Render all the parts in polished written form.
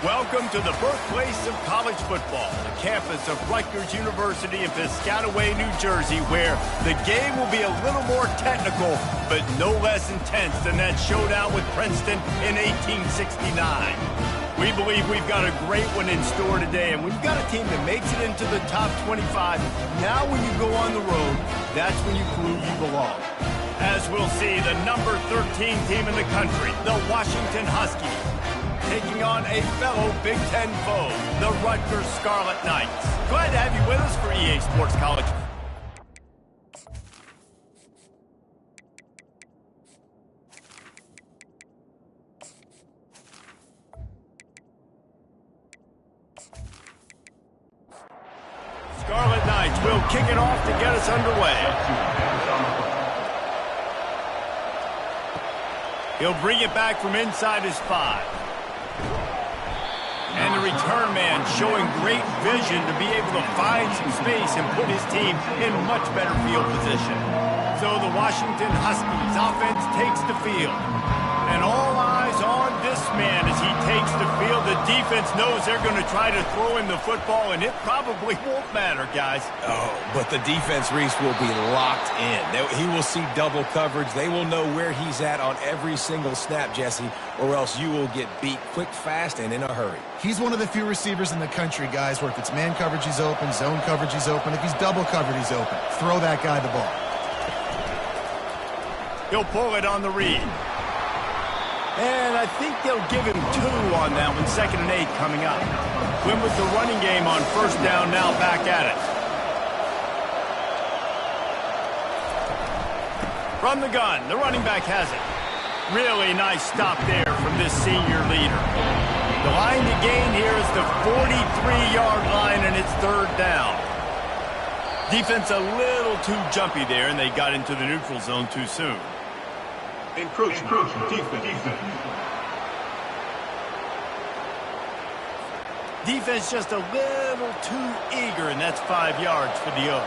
Welcome to the birthplace of college football, the campus of Rutgers University in Piscataway, New Jersey, where the game will be a little more technical, but no less intense than that showdown with Princeton in 1869. We believe we've got a great one in store today, and when you've got a team that makes it into the top 25, now when you go on the road, that's when you prove you belong. As we'll see, the number 13 team in the country, the Washington Huskies, taking on a fellow Big Ten foe, the Rutgers Scarlet Knights. Glad to have you with us for EA Sports College. Scarlet Knights will kick it off to get us underway. He'll bring it back from inside his 5. And the return man showing great vision to be able to find some space and put his team in much better field position. So the Washington Huskies offense takes the field. And all eyes on this man as he takes the field. The defense knows they're going to try to throw him the football, and it probably won't matter, guys. Oh, but the defense, Reese, will be locked in. He will see double coverage. They will know where he's at on every single snap, Jesse, or else you will get beat quick, fast, and in a hurry. He's one of the few receivers in the country, guys, where if it's man coverage, he's open, zone coverage, he's open. If he's double covered, he's open. Throw that guy the ball. He'll pull it on the read. And I think they'll give him 2 on that one, 2nd and 8 coming up. Win with the running game on 1st down, now back at it. From the gun, the running back has it. Really nice stop there from this senior leader. The line to gain here is the 43-yard line, and it's 3rd down. Defense a little too jumpy there, and they got into the neutral zone too soon. Encroaching defense. Defense just a little too eager, and that's 5 yards for the O.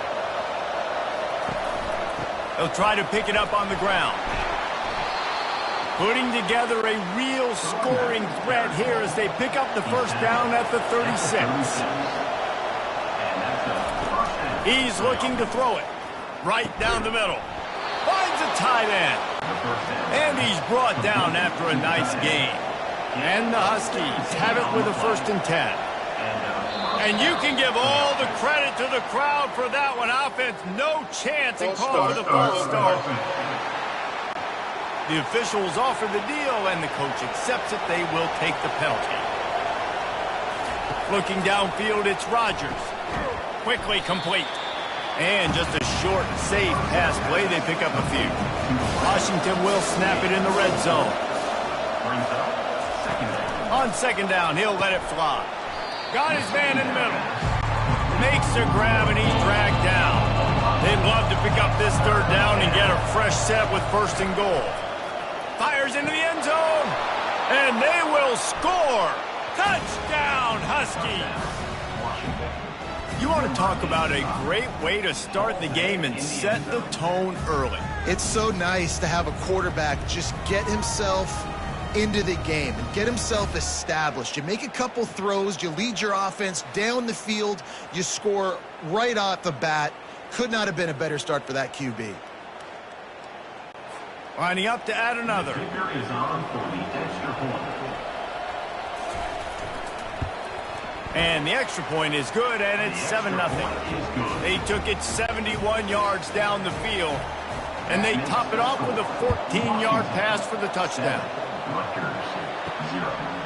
They'll try to pick it up on the ground. Putting together a real scoring threat here as they pick up the 1st down at the 36. He's looking to throw it right down the middle. Finds a tight end. And he's brought down after a nice gain. And the Huskies have it with a 1st and 10. And you can give all the credit to the crowd for that one. Offense, no chance, and call for the false start. The officials offer the deal, and the coach accepts it. They will take the penalty. Looking downfield, it's Rogers. Quickly complete. And just a short, safe pass play. They pick up a few. Washington will snap it in the red zone. On 2nd down, he'll let it fly. Got his man in the middle. Makes a grab, and he's dragged down. They'd love to pick up this 3rd down and get a fresh set with 1st and goal. Fires into the end zone, and they will score. Touchdown, Huskies. You want to talk about a great way to start the game and set the tone early. It's so nice to have a quarterback just get himself into the game and get himself established. You make a couple throws, you lead your offense down the field, you score right off the bat. Could not have been a better start for that QB. Lining up to add another. Kicker is on for the extra point. And the extra point is good, and it's 7-0. They took it 71 yards down the field, and they top it off with a 14-yard pass for the touchdown.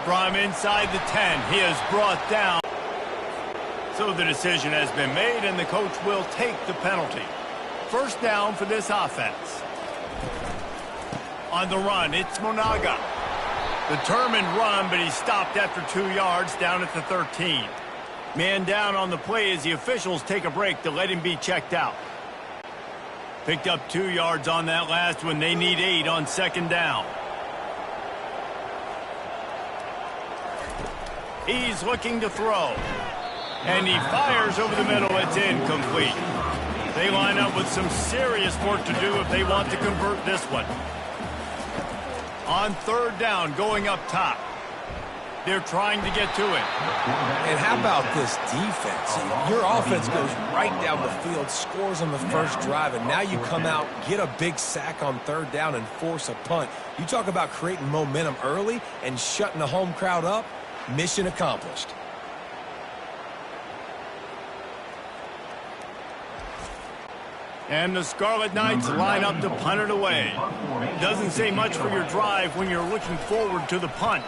From inside the 10, he is brought down. So the decision has been made, and the coach will take the penalty. 1st down for this offense. On the run, it's Monaga. Determined run, but he stopped after 2 yards down at the 13. Man down on the play as the officials take a break to let him be checked out. Picked up 2 yards on that last one. They need 8 on 2nd down. He's looking to throw. And he fires over the middle. It's incomplete. They line up with some serious work to do if they want to convert this one. On 3rd down, going up top. They're trying to get to it. And how about this defense? Your offense goes right down the field, scores on the first drive, and now you come out, get a big sack on third down, and force a punt. You talk about creating momentum early and shutting the home crowd up. Mission accomplished. And the Scarlet Knights line up to punt it away. Doesn't say much for your drive when you're looking forward to the punt.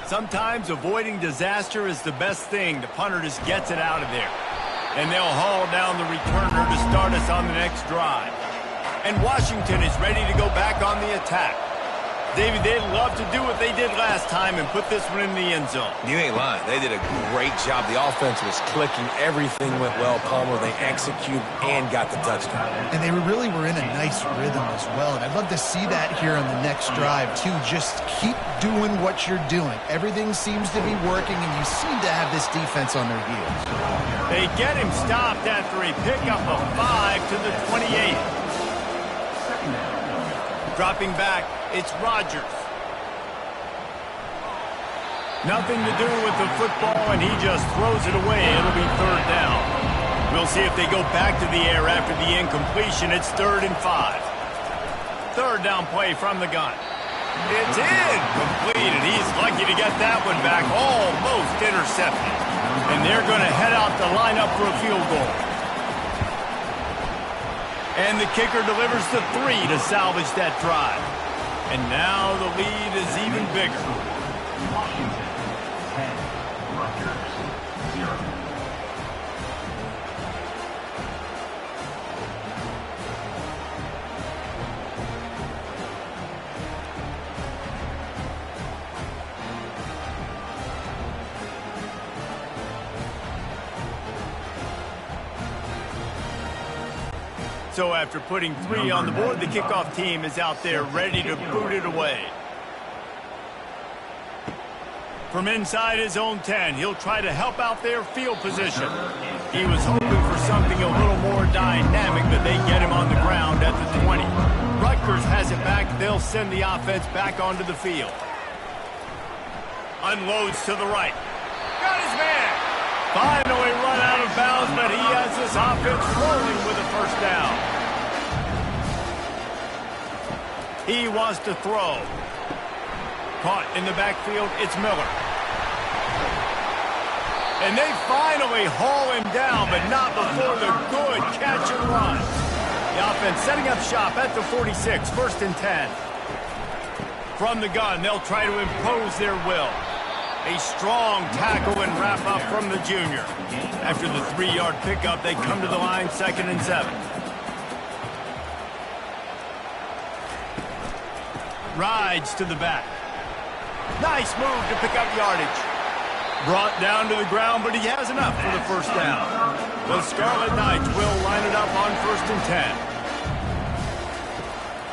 Sometimes avoiding disaster is the best thing. The punter just gets it out of there. And they'll haul down the returner to start us on the next drive. And Washington is ready to go back on the attack. David, they'd love to do what they did last time and put this one in the end zone. You ain't lying. They did a great job. The offense was clicking. Everything went well, Palmer. They executed and got the touchdown. And they really were in a nice rhythm as well. And I'd love to see that here on the next drive, too. Just keep doing what you're doing. Everything seems to be working, and you seem to have this defense on their heels. They get him stopped after a pickup of 5 to the 28. Dropping back, it's Rutgers. Nothing to do with the football, and he just throws it away. It'll be third down. We'll see if they go back to the air after the incompletion. It's 3rd and 5. Third down play from the gun. It's in. Completed. He's lucky to get that one back. Almost intercepted. And they're going to head out to line up for a field goal. And the kicker delivers the 3 to salvage that drive. And now the lead is even bigger. Washington, 10. Rutgers, 0. So after putting 3 on the board, the kickoff team is out there ready to boot it away. From inside his own 10, he'll try to help out their field position. He was hoping for something a little more dynamic, but they get him on the ground at the 20. Rutgers has it back. They'll send the offense back onto the field. Unloads to the right. Got his man. Finally run out of bounds, but he has this offense rolling with a first down. He wants to throw. Caught in the backfield, it's Miller. And they finally haul him down, but not before the good catch and run. The offense setting up shop at the 46, 1st and 10. From the gun, they'll try to impose their will. A strong tackle and wrap up from the junior. After the 3-yard pickup, they come to the line, 2nd and 7. Rides to the back. Nice move to pick up yardage. Brought down to the ground, but he has enough for the first down. The Scarlet Knights will line it up on 1st and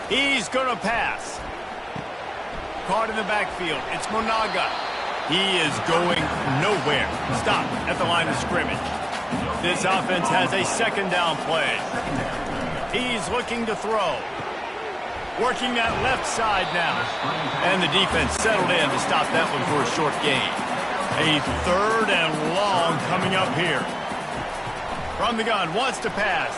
10. He's going to pass. Caught in the backfield. It's Monaga. He is going nowhere. Stop at the line of scrimmage. This offense has a 2nd down play. He's looking to throw. Working that left side now. And the defense settled in to stop that one for a short gain. A 3rd and long coming up here. From the gun, wants to pass.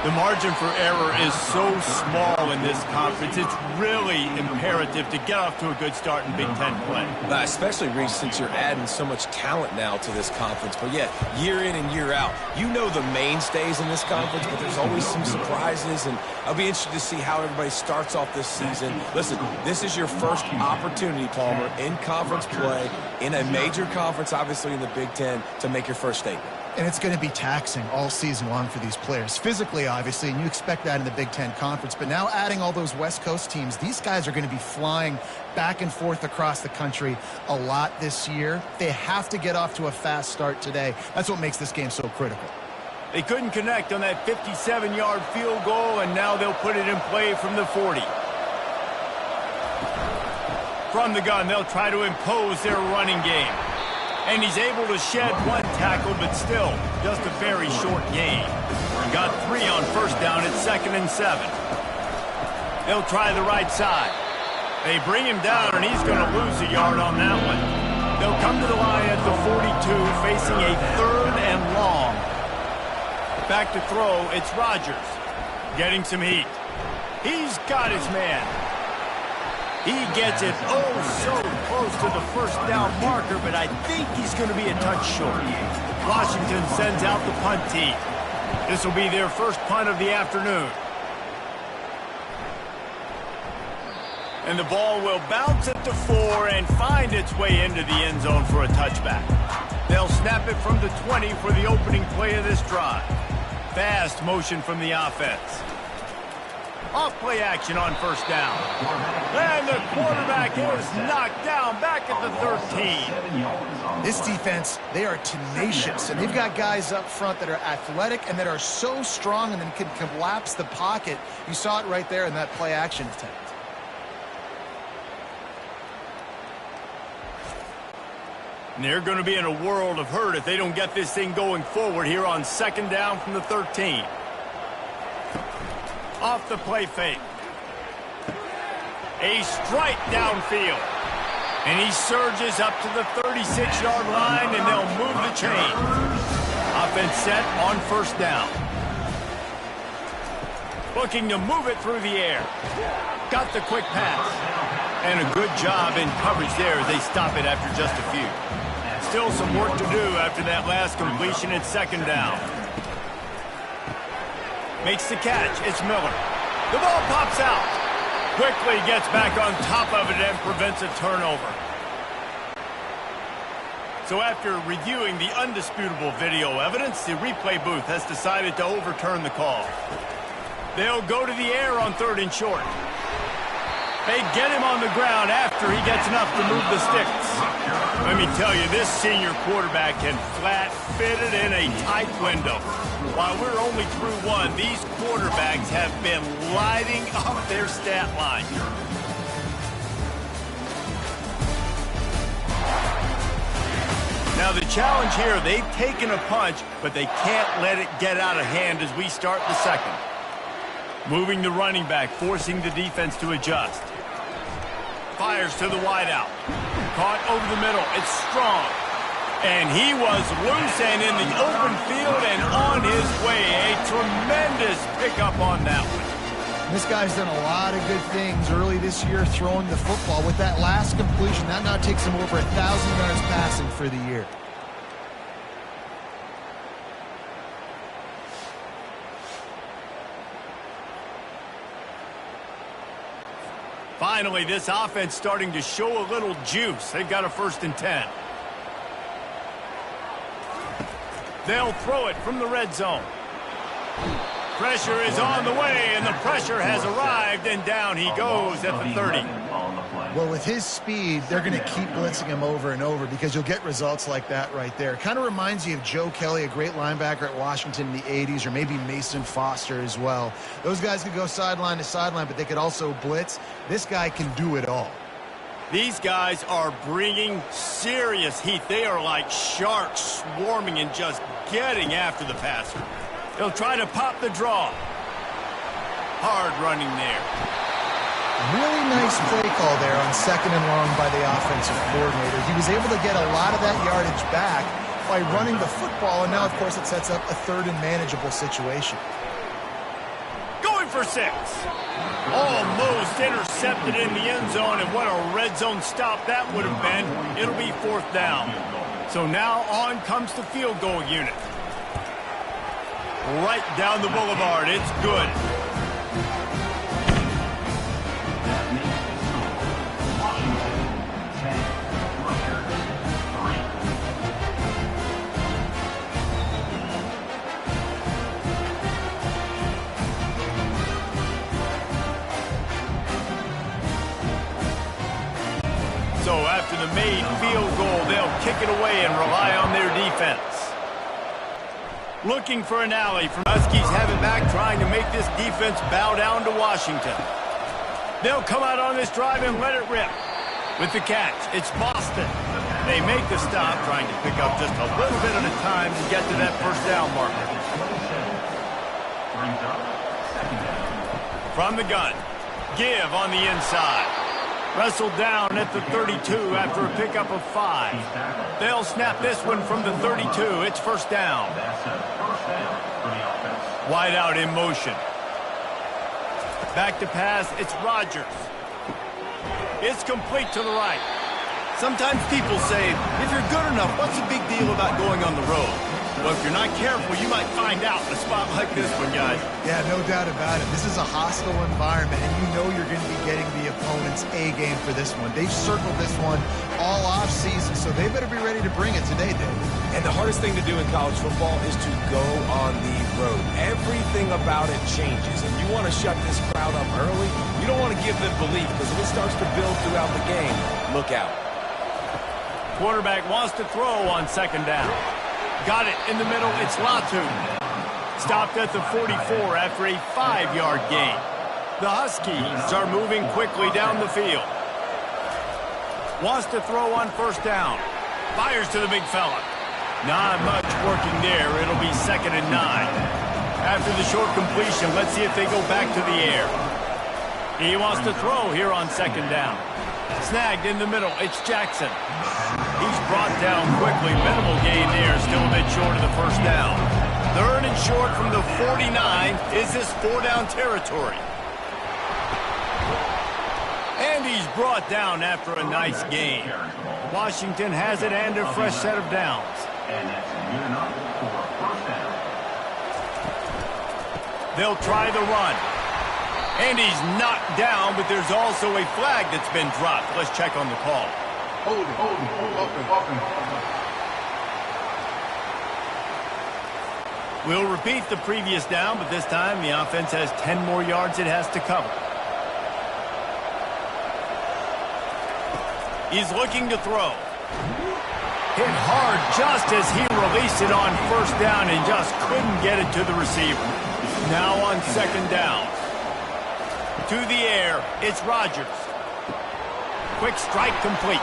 The margin for error is so small in this conference. It's really imperative to get off to a good start in Big Ten play. Especially, Reese, since you're adding so much talent now to this conference. But yeah, year in and year out, you know the mainstays in this conference, but there's always some surprises. And I'll be interested to see how everybody starts off this season. Listen, this is your first opportunity, Palmer, in conference play, in a major conference, obviously in the Big Ten, to make your first statement. And it's going to be taxing all season long for these players. Physically, obviously, and you expect that in the Big Ten Conference. But now adding all those West Coast teams, these guys are going to be flying back and forth across the country a lot this year. They have to get off to a fast start today. That's what makes this game so critical. They couldn't connect on that 57-yard field goal, and now they'll put it in play from the 40. From the gun, they'll try to impose their running game. And he's able to shed 1 tackle, but still just a very short gain. Got 3 on first down at 2nd and 7. They'll try the right side. They bring him down, and he's going to lose a yard on that one. They'll come to the line at the 42, facing a 3rd and long. Back to throw, it's Rutgers. Getting some heat. He's got his man. He gets it oh so close to the first down marker, but I think he's going to be a touch short. Washington sends out the punt team. This will be their first punt of the afternoon. And the ball will bounce at the 4 and find its way into the end zone for a touchback. They'll snap it from the 20 for the opening play of this drive. Fast motion from the offense. Off play action on first down. And the quarterback is knocked down back at the 13. This defense, they are tenacious, and they've got guys up front that are athletic and that are so strong and then can collapse the pocket. You saw it right there in that play action attempt. And they're going to be in a world of hurt if they don't get this thing going forward here on 2nd down from the 13. Off the play fake. A strike downfield. And he surges up to the 36-yard line, and they'll move the chain. Offense set on first down. Looking to move it through the air. Got the quick pass. And a good job in coverage there as they stop it after just a few. Still some work to do after that last completion at 2nd down. Makes the catch. It's Miller. The ball pops out. Quickly gets back on top of it and prevents a turnover. So after reviewing the undisputable video evidence, the replay booth has decided to overturn the call. They'll go to the air on 3rd and short. They get him on the ground after he gets enough to move the sticks. Let me tell you, this senior quarterback can flat fit it in a tight window. While we're only through one, these quarterbacks have been lighting up their stat line. Now the challenge here, they've taken a punch, but they can't let it get out of hand as we start the 2nd. Moving the running back, forcing the defense to adjust. Fires to the wideout. Caught over the middle. It's Strong. And he was loose and in the open field and on his way. A tremendous pickup on that one. This guy's done a lot of good things early this year throwing the football. With that last completion, that now takes him over 1,000 yards passing for the year. Finally, this offense starting to show a little juice. They've got a 1st and 10. They'll throw it from the red zone. Pressure is on the way, and the pressure has arrived, and down he goes at the 30. Well, with his speed, they're going to keep blitzing him over and over because you'll get results like that right there. Kind of reminds you of Joe Kelly, a great linebacker at Washington in the 80s, or maybe Mason Foster as well. Those guys could go sideline to sideline, but they could also blitz. This guy can do it all. These guys are bringing serious heat. They are like sharks swarming and just getting after the passer. They'll try to pop the draw. Hard running there. Really nice play call there on 2nd and long by the offensive coordinator. He was able to get a lot of that yardage back by running the football, and now, of course, it sets up a 3rd and manageable situation. Going for 6. Almost intercepted in the end zone, and what a red zone stop that would have been. It'll be 4th down. So now on comes the field goal unit. Right down the boulevard. It's good. So after the made field goal, they'll kick it away and rely on their defense. Looking for an alley. Huskies have it back, trying to make this defense bow down to Washington. They'll come out on this drive and let it rip. With the catch, it's Boston. They make the stop, trying to pick up just a little bit at a time to get to that 1st down marker. From the gun, Give on the inside. Wrestled down at the 32 after a pickup of 5. They'll snap this one from the 32. It's first down. That's a first down for the offense. Wide out in motion. Back to pass, it's Rutgers. It's complete to the right. Sometimes people say, if you're good enough, what's the big deal about going on the road? Well, if you're not careful, you might find out in a spot like this one, guys. Yeah, no doubt about it. This is a hostile environment, and you know you're going to be getting the opponent's A game for this one. They've circled this one all off-season, so they better be ready to bring it today, Dave. And the hardest thing to do in college football is to go on the road. Everything about it changes, and you want to shut this crowd up early. You don't want to give them belief, because if it starts to build throughout the game, look out. Quarterback wants to throw on second down. Got it in the middle. It's Latu. Stopped at the 44 after a 5-yard gain. The Huskies are moving quickly down the field. Wants to throw on first down. Fires to the big fella. Not much working there. It'll be 2nd and 9. After the short completion, let's see if they go back to the air. He wants to throw here on second down. Snagged in the middle. It's Jackson. He's brought down quickly. Minimal gain there. Still a bit short of the first down. 3rd and short from the 49. Is this 4-down territory? And he's brought down after a nice gain. Washington has it and a fresh set of downs. And that's good enough for a first down. They'll try the run. And he's knocked down, but there's also a flag that's been dropped. Let's check on the call. Hold it. We'll repeat the previous down, but this time the offense has 10 more yards it has to cover. He's looking to throw. Hit hard just as he released it on first down and just couldn't get it to the receiver. Now on second down. To the air, it's Rutgers. Quick strike complete.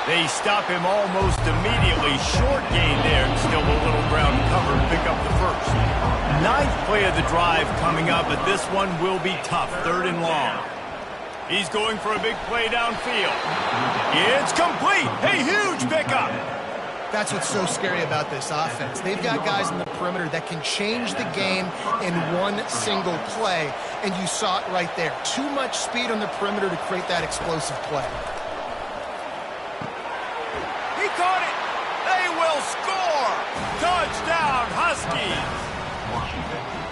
They stop him almost immediately. Short gain there, and still a little ground cover to pick up the first. 9th play of the drive coming up, but this one will be tough. 3rd and long. He's going for a big play downfield. It's complete. A huge pickup. That's what's so scary about this offense. They've got guys in the perimeter that can change the game in one single play, and you saw it right there. Too much speed on the perimeter to create that explosive play. He caught it. They will score. Touchdown, Huskies.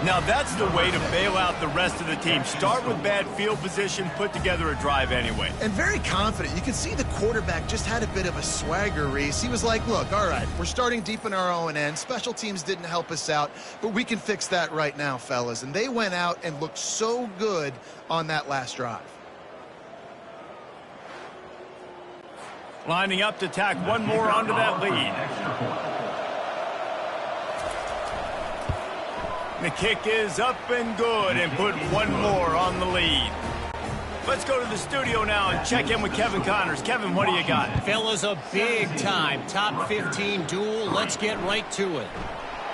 Now that's the way to bail out the rest of the team. Start with bad field position, put together a drive anyway. And very confident. You can see the quarterback just had a bit of a swagger, Reese. He was like, look, all right, we're starting deep in our own end. Special teams didn't help us out, but we can fix that right now, fellas. And they went out and looked so good on that last drive. Lining up to tack one more onto that lead. The kick is up and good and put one more on the lead. Let's go to the studio now and check in with Kevin Connors. Kevin, what do you got? Fellas, a big-time top 15 duel. Let's get right to it.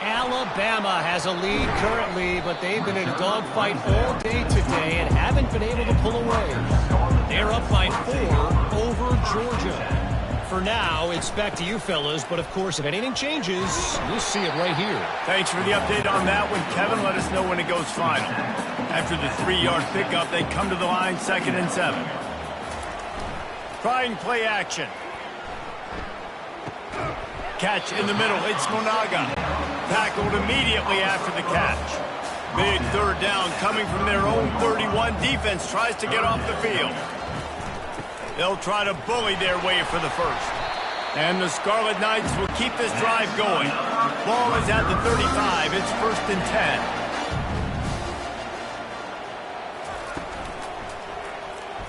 Alabama has a lead currently, but they've been in a dogfight all day today and haven't been able to pull away. They're up by 4 over Georgia. For now, it's back to you, fellas, but of course, if anything changes, you'll see it right here. Thanks for the update on that one, Kevin. Let us know when it goes final. After the 3-yard pickup, they come to the line, 2nd and 7. Trying play action. Catch in the middle, it's Monaga. Tackled immediately after the catch. Big 3rd down coming from their own 31. Defense tries to get off the field. They'll try to bully their way for the first. And the Scarlet Knights will keep this drive going. Ball is at the 35. It's 1st and 10.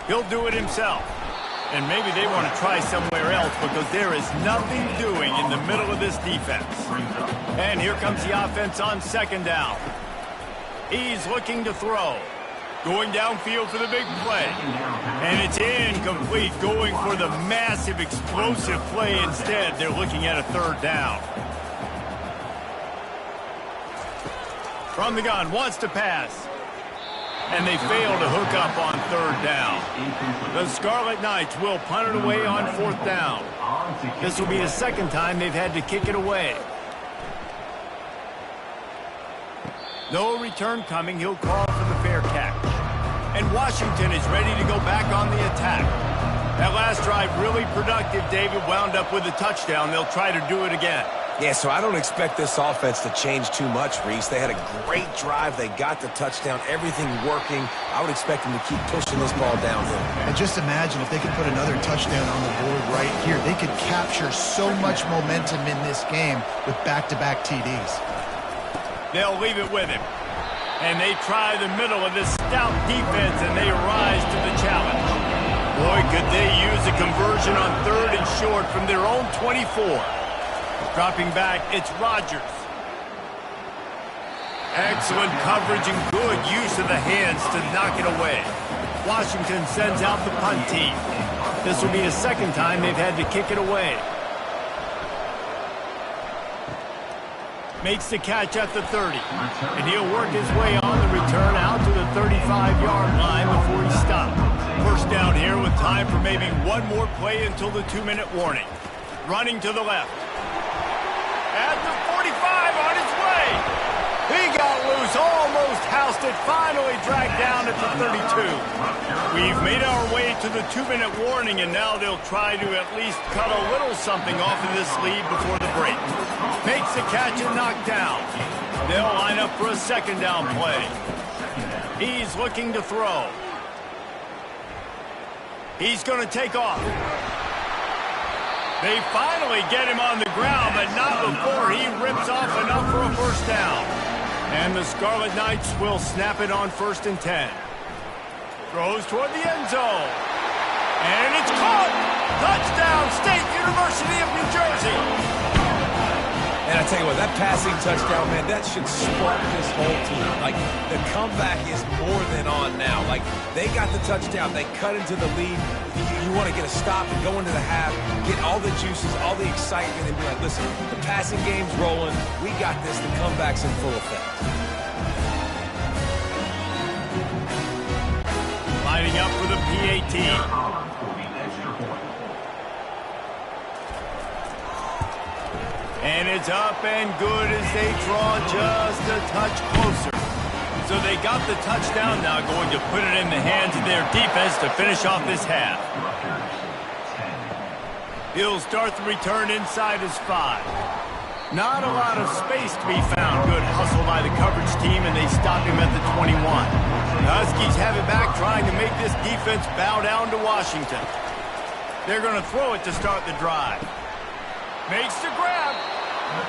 He'll do it himself. And maybe they want to try somewhere else because there is nothing doing in the middle of this defense. And here comes the offense on 2nd down. He's looking to throw. Going downfield for the big play. And it's incomplete. Going for the massive explosive play instead. They're looking at a 3rd down. From the gun, wants to pass. And they fail to hook up on third down. The Scarlet Knights will punt it away on fourth down. This will be the second time they've had to kick it away. No return coming. He'll call for the fair catch. And Washington is ready to go back on the attack. That last drive really productive. David wound up with a touchdown. They'll try to do it again. Yeah, so I don't expect this offense to change too much, Reese. They had a great drive. They got the touchdown. Everything working. I would expect them to keep pushing this ball downhill. And just imagine if they could put another touchdown on the board right here. They could capture so much momentum in this game with back-to-back TDs. They'll leave it with him. And they try the middle of this stout defense, and they rise to the challenge. Boy, could they use a conversion on third and short from their own 24. Dropping back, it's Rutgers. Excellent coverage and good use of the hands to knock it away. Washington sends out the punt team. This will be the second time they've had to kick it away. Makes the catch at the 30. And he'll work his way on the return out to the 35-yard line before he stopped. First down here with time for maybe one more play until the 2-minute warning. Running to the left. At the 45 on his way. He got loose, almost housed it, finally dragged down at the 32. We've made our way to the 2-minute warning, and now they'll try to at least cut a little something off of this lead before the break. Makes the catch and knocked down. They'll line up for a second down play. He's looking to throw. He's going to take off. They finally get him on the ground, but not before he rips off enough for a first down. And the Scarlet Knights will snap it on 1st and 10. Throws toward the end zone. And it's caught! Touchdown, State University of New Jersey! And I tell you what, that passing touchdown, man, that should spark this whole team. Like, the comeback is more than on now. Like, they got the touchdown. They cut into the lead. You want to get a stop and go into the half, get all the juices, all the excitement, and be like, listen, the passing game's rolling. We got this. The comeback's in full effect. Lining up for the PAT. And it's up and good as they draw just a touch closer. So they got the touchdown, now going to put it in the hands of their defense to finish off this half. He'll start the return inside his 5. Not a lot of space to be found. Good hustle by the coverage team, and they stop him at the 21. The Huskies have it back, trying to make this defense bow down to Washington. They're going to throw it to start the drive. Makes the grab.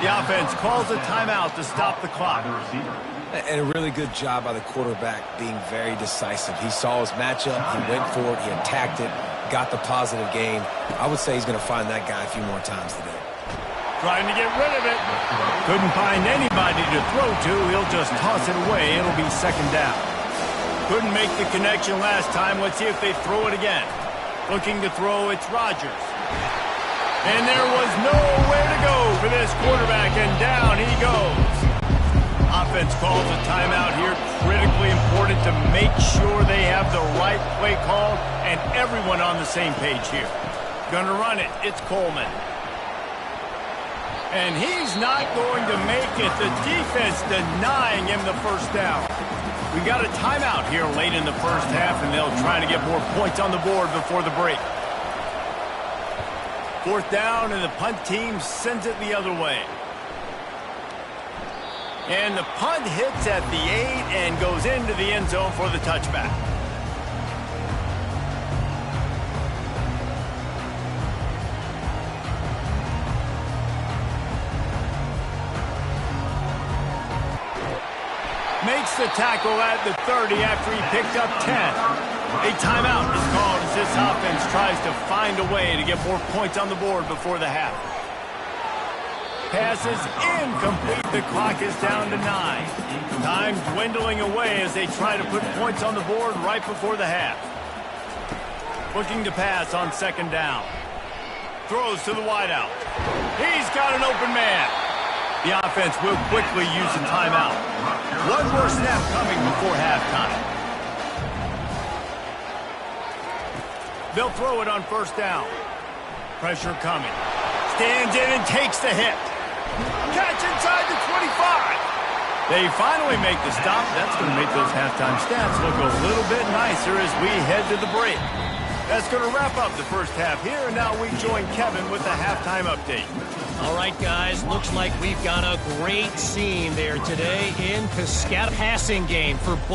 The offense calls a timeout to stop the clock. And a really good job by the quarterback being very decisive. He saw his matchup, he went for it, he attacked it, got the positive gain. I would say he's going to find that guy a few more times today. Trying to get rid of it. Couldn't find anybody to throw to. He'll just toss it away. It'll be second down. Couldn't make the connection last time. Let's see if they throw it again. Looking to throw, it's Rutgers. And there was nowhere to go for this quarterback, and down he goes. Offense calls a timeout here. Critically important to make sure they have the right play call and everyone on the same page here. Gonna run it. It's Coleman. And he's not going to make it. The defense denying him the first down. We got a timeout here late in the first half, and they'll try to get more points on the board before the break. Fourth down, and the punt team sends it the other way. And the punt hits at the 8 and goes into the end zone for the touchback. Makes the tackle at the 30 after he picked up 10. A timeout is called as this offense tries to find a way to get more points on the board before the half. Pass is incomplete. The clock is down to 9. Time dwindling away as they try to put points on the board right before the half. Looking to pass on second down. Throws to the wideout. He's got an open man. The offense will quickly use a timeout. One more snap coming before halftime. They'll throw it on first down. Pressure coming. Stands in and takes the hit. Catch inside the 25. They finally make the stop. That's going to make those halftime stats look a little bit nicer as we head to the break. That's going to wrap up the first half here, and now we join Kevin with the halftime update. All right, guys, looks like we've got a great scene there today in Piscataway passing game for both.